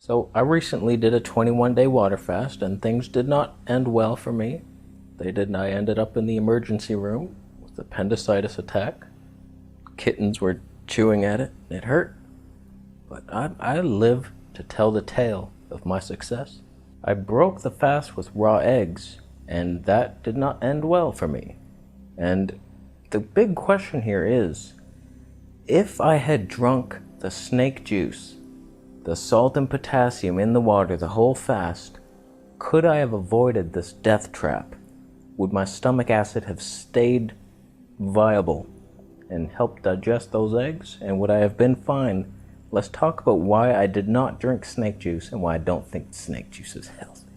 So I recently did a 21-day water fast and things did not end well for me. They didn't. I ended up in the emergency room with appendicitis attack. Kittens were chewing at it. It hurt. But I live to tell the tale of my success. I broke the fast with raw eggs and that did not end well for me. And the big question here is, if I had drunk the snake juice, the salt and potassium in the water the whole fast, could I have avoided this death trap? Would my stomach acid have stayed viable and helped digest those eggs? And would I have been fine? Let's talk about why I did not drink snake juice and why I don't think snake juice is healthy.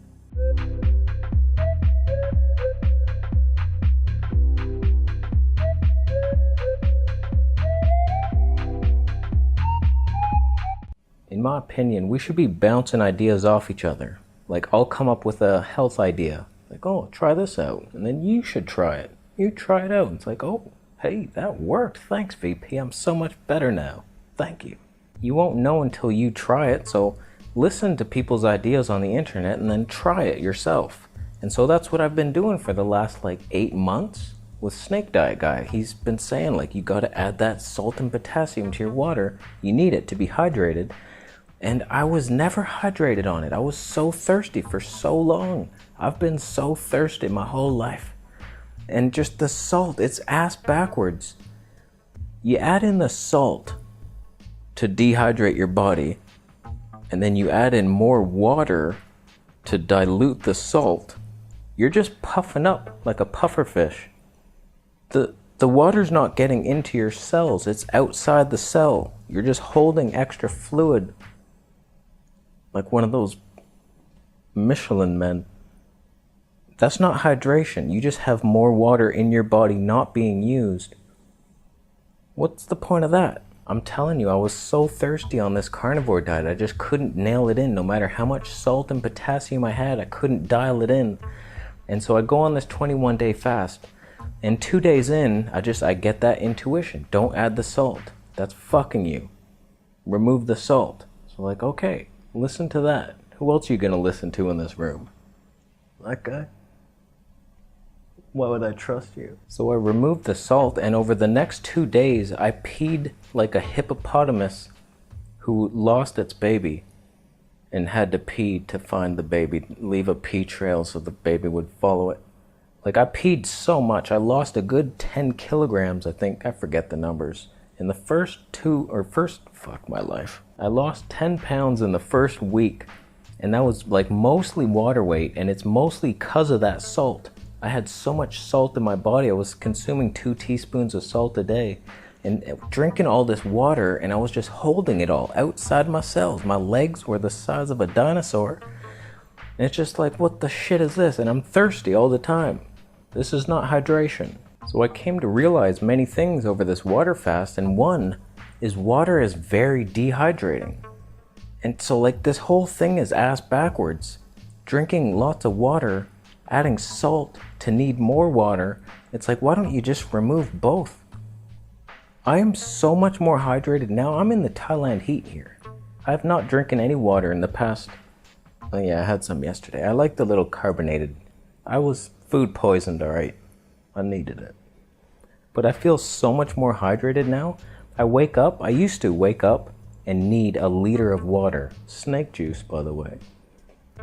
In my opinion, we should be bouncing ideas off each other. Like, I'll come up with a health idea. Like, oh, try this out. And then you should try it. You try it out. It's like, oh, hey, that worked. Thanks, VP. I'm so much better now. Thank you. You won't know until you try it, so listen to people's ideas on the internet and then try it yourself. And so that's what I've been doing for the last, 8 months with Snake Diet Guy. He's been saying, you gotta add that salt and potassium to your water. You need it to be hydrated. And I was never hydrated on it. I was so thirsty for so long. I've been so thirsty my whole life. And just the salt, it's ass backwards. You add in the salt to dehydrate your body, and then you add in more water to dilute the salt. You're just puffing up like a puffer fish. The water's not getting into your cells. It's outside the cell. You're just holding extra fluid like one of those Michelin men. That's not hydration. You just have more water in your body not being used. What's the point of that? I'm telling you, I was so thirsty on this carnivore diet. I just couldn't nail it in. No matter how much salt and potassium I had, I couldn't dial it in. And so I go on this 21-day fast. And 2 days in, I get that intuition. Don't add the salt. That's fucking you. Remove the salt. So okay. Listen to that. Who else are you gonna listen to in this room? That guy? Why would I trust you? So I removed the salt, and over the next 2 days, I peed like a hippopotamus who lost its baby and had to pee to find the baby, leave a pee trail so the baby would follow it. I peed so much, I lost a good 10 kilograms, I think. I forget the numbers. In the fuck my life. I lost 10 pounds in the first week, and that was mostly water weight, and it's mostly because of that salt. I had so much salt in my body. I was consuming 2 teaspoons of salt a day and drinking all this water, and I was just holding it all outside my cells. My legs were the size of a dinosaur, and it's just what the shit is this? And I'm thirsty all the time. This is not hydration. So I came to realize many things over this water fast, and one is water is very dehydrating. And so this whole thing is ass backwards. Drinking lots of water, adding salt to need more water, it's why don't you just remove both? I am so much more hydrated now. I'm in the Thailand heat here. I have not drinking any water in the past. Oh yeah, I had some yesterday. I like the little carbonated. I was food poisoned, alright. I needed it. But I feel so much more hydrated now. I used to wake up and need a liter of water. Snake juice, by the way.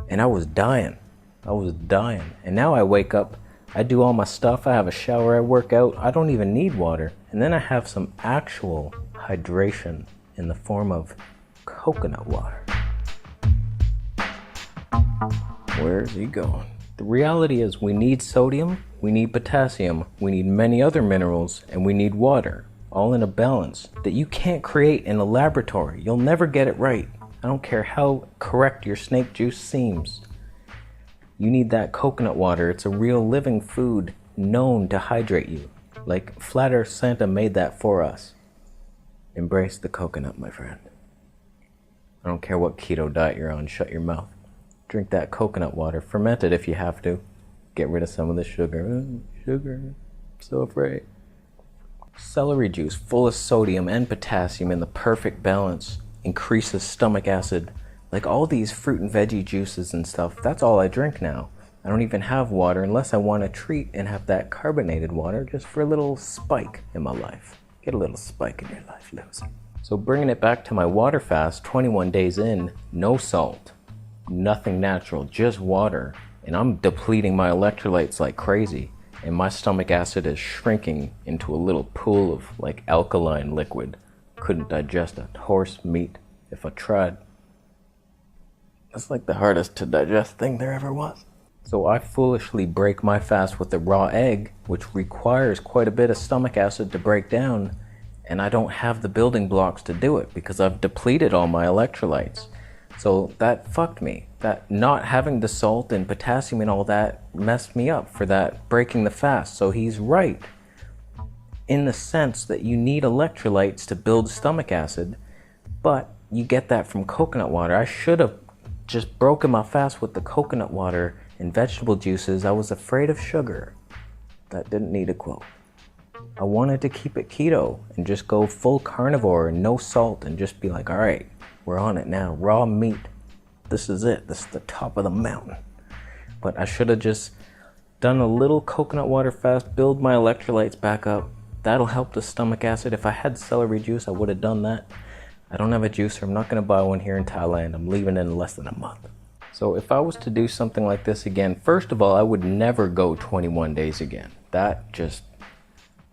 And I was dying. And now I wake up, I do all my stuff, I have a shower, I work out, I don't even need water. And then I have some actual hydration in the form of coconut water. Where's he going? The reality is we need sodium, we need potassium, we need many other minerals, and we need water, all in a balance that you can't create in a laboratory. You'll never get it right. I don't care how correct your snake juice seems. You need that coconut water. It's a real living food known to hydrate you. Flat Earth Santa made that for us. Embrace the coconut, my friend. I don't care what keto diet you're on, shut your mouth. Drink that coconut water. Ferment it if you have to. Get rid of some of the sugar. Sugar. I'm so afraid. Celery juice, full of sodium and potassium in the perfect balance, increases stomach acid Like all these fruit and veggie juices and stuff, that's all I drink now. I don't even have water unless I want a treat and have that carbonated water just for a little spike in my life. Get a little spike in your life, loser. So bringing it back to my water fast, 21 days in, no salt, nothing natural, just water. And I'm depleting my electrolytes like crazy. And my stomach acid is shrinking into a little pool of like alkaline liquid. Couldn't digest a horse meat if I tried. That's like the hardest to digest thing there ever was. So I foolishly break my fast with a raw egg, which requires quite a bit of stomach acid to break down, and I don't have the building blocks to do it because I've depleted all my electrolytes. So that fucked me. That not having the salt and potassium and all that messed me up for that breaking the fast. So he's right in the sense that you need electrolytes to build stomach acid, but you get that from coconut water. I should have just broken my fast with the coconut water and vegetable juices. I was afraid of sugar. That didn't need a quote. I wanted to keep it keto and just go full carnivore and no salt and just be like, all right, we're on it now. Raw meat. This is it. This is the top of the mountain. But I should have just done a little coconut water fast, build my electrolytes back up. That'll help the stomach acid. If I had celery juice, I would have done that. I don't have a juicer. I'm not going to buy one here in Thailand. I'm leaving in less than a month. So if I was to do something like this again, first of all, I would never go 21 days again. That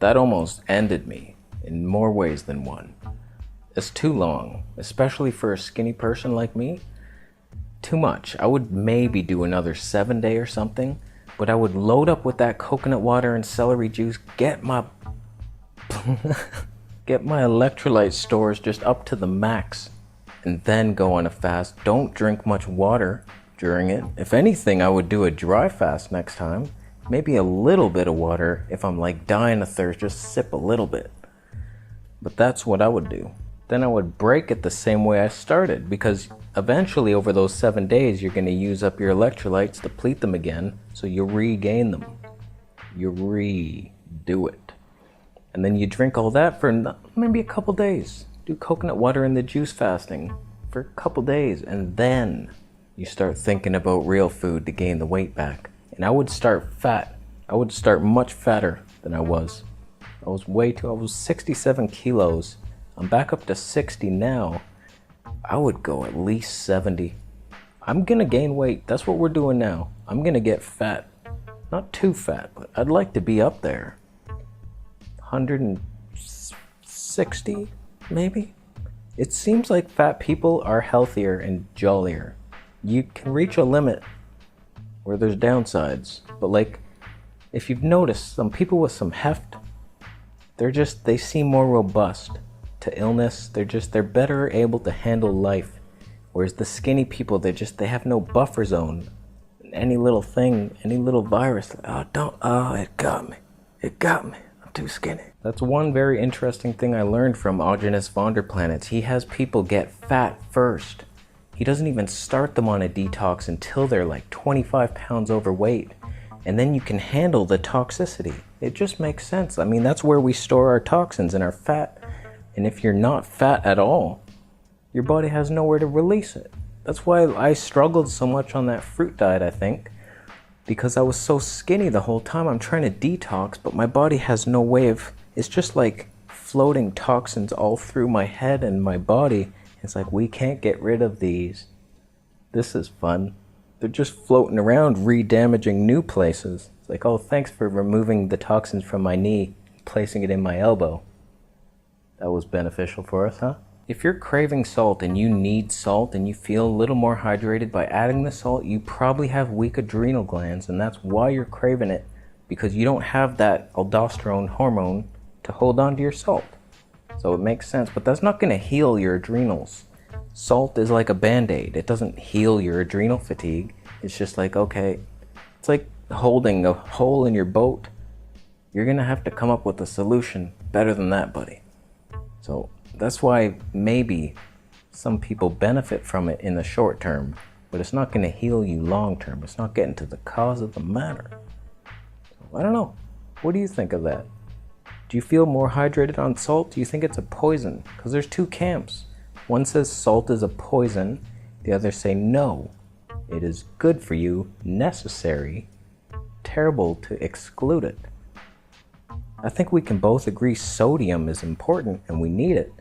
almost ended me in more ways than one. It's too long, especially for a skinny person like me. Too much. I would maybe do another 7-day or something, but I would load up with that coconut water and celery juice, get my electrolyte stores just up to the max, and then go on a fast. Don't drink much water during it. If anything, I would do a dry fast next time. Maybe a little bit of water. If I'm like dying of thirst, just sip a little bit. But that's what I would do. Then I would break it the same way I started, because eventually over those 7 days, you're going to use up your electrolytes, deplete them again, so you regain them. You redo it. And then you drink all that for maybe a couple days. Do coconut water in the juice fasting for a couple days, and then you start thinking about real food to gain the weight back. And I would start fat. I would start much fatter than I was. I was 67 kilos. I'm back up to 60 now. I would go at least 70. I'm gonna gain weight. That's what we're doing now. I'm gonna get fat. Not too fat, but I'd like to be up there. 160, maybe? It seems like fat people are healthier and jollier. You can reach a limit where there's downsides, but like, if you've noticed, some people with some heft, they seem more robust to illness. They're better able to handle life. Whereas the skinny people, they have no buffer zone. Any little thing, any little virus, it got me. I'm too skinny. That's one very interesting thing I learned from Ogenius Vonderplanets. He has people get fat first. He doesn't even start them on a detox until they're like 25 pounds overweight. And then you can handle the toxicity. It just makes sense. I mean, that's where we store our toxins, in our fat. And if you're not fat at all, your body has nowhere to release it. That's why I struggled so much on that fruit diet, I think. Because I was so skinny the whole time. I'm trying to detox, but my body has no way of... It's just like floating toxins all through my head and my body. It's like, we can't get rid of these. This is fun. They're just floating around, re-damaging new places. It's like, oh, thanks for removing the toxins from my knee, placing it in my elbow. That was beneficial for us, huh? If you're craving salt and you need salt and you feel a little more hydrated by adding the salt, you probably have weak adrenal glands, and that's why you're craving it, because you don't have that aldosterone hormone to hold on to your salt. So it makes sense, but that's not going to heal your adrenals. Salt is like a band-aid. It doesn't heal your adrenal fatigue. It's just like, okay, it's like holding a hole in your boat. You're going to have to come up with a solution better than that, buddy. So that's why maybe some people benefit from it in the short term, but it's not going to heal you long term. It's not getting to the cause of the matter. So, I don't know. What do you think of that? Do you feel more hydrated on salt? Do you think it's a poison? Because there's two camps. One says salt is a poison, The others say no, it is good for you, necessary, terrible to exclude it. I think we can both agree sodium is important and we need it.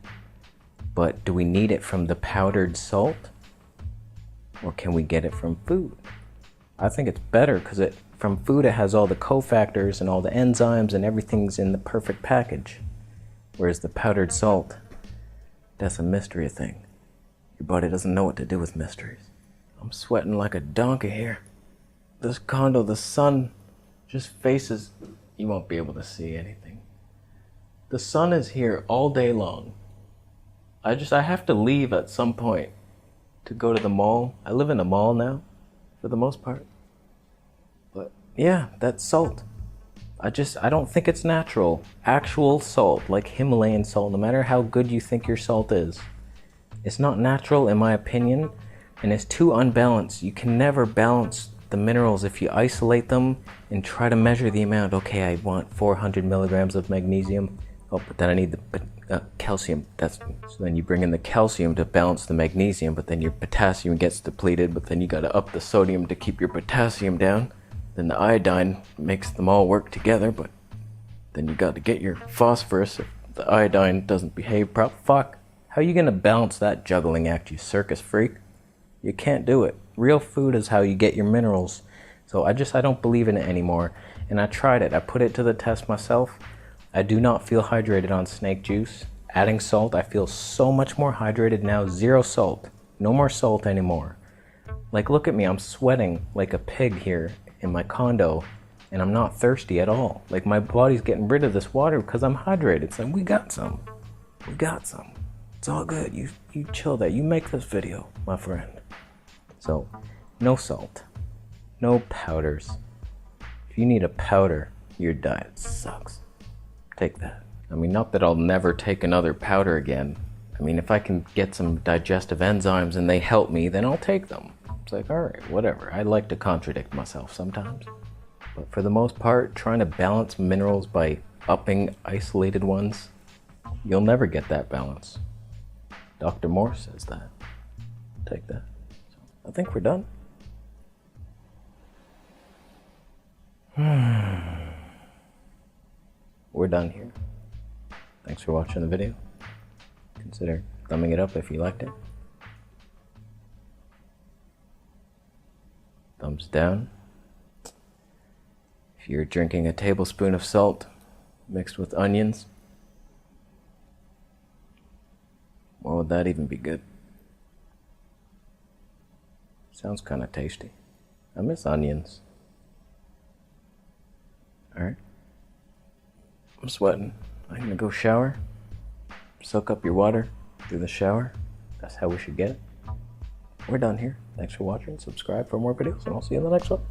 But do we need it from the powdered salt? Or can we get it from food? I think it's better because from food it has all the cofactors and all the enzymes and everything's in the perfect package. Whereas the powdered salt, that's a mystery thing. Your body doesn't know what to do with mysteries. I'm sweating like a donkey here. This condo, the sun just faces, you won't be able to see anything. The sun is here all day long. I have to leave at some point to go to the mall. I live in a mall now, for the most part. But yeah, that's salt. I don't think it's natural. Actual salt, like Himalayan salt, no matter how good you think your salt is, it's not natural in my opinion, and it's too unbalanced. You can never balance the minerals if you isolate them and try to measure the amount. Okay, I want 400 milligrams of magnesium. Oh, but then I need the calcium. So then you bring in the calcium to balance the magnesium, but then your potassium gets depleted, but then you gotta up the sodium to keep your potassium down. Then the iodine makes them all work together, but then you gotta get your phosphorus if the iodine doesn't behave proper. Fuck. How are you gonna balance that juggling act, you circus freak? You can't do it. Real food is how you get your minerals. So I don't believe in it anymore. And I tried it. I put it to the test myself. I do not feel hydrated on snake juice. Adding salt, I feel so much more hydrated now. 0 salt. No more salt anymore. Like, look at me. I'm sweating like a pig here in my condo, and I'm not thirsty at all. Like, my body's getting rid of this water because I'm hydrated. It's like, we got some. We got some. It's all good. You chill there. You make this video, my friend. So, no salt. No powders. If you need a powder, your diet sucks. Take that. I mean, not that I'll never take another powder again. I mean, if I can get some digestive enzymes and they help me, then I'll take them. It's like, all right, whatever. I like to contradict myself sometimes. But for the most part, trying to balance minerals by upping isolated ones, you'll never get that balance. Dr. Moore says that. Take that. So I think we're done. We're done here. Thanks for watching the video. Consider thumbing it up if you liked it. Thumbs down if you're drinking a tablespoon of salt mixed with onions. Why would that even be good? Sounds kind of tasty. I miss onions. Alright. I'm sweating. I'm gonna go shower. Soak up your water through the shower. That's how we should get it. We're done here. Thanks for watching. Subscribe for more videos, and I'll see you in the next one.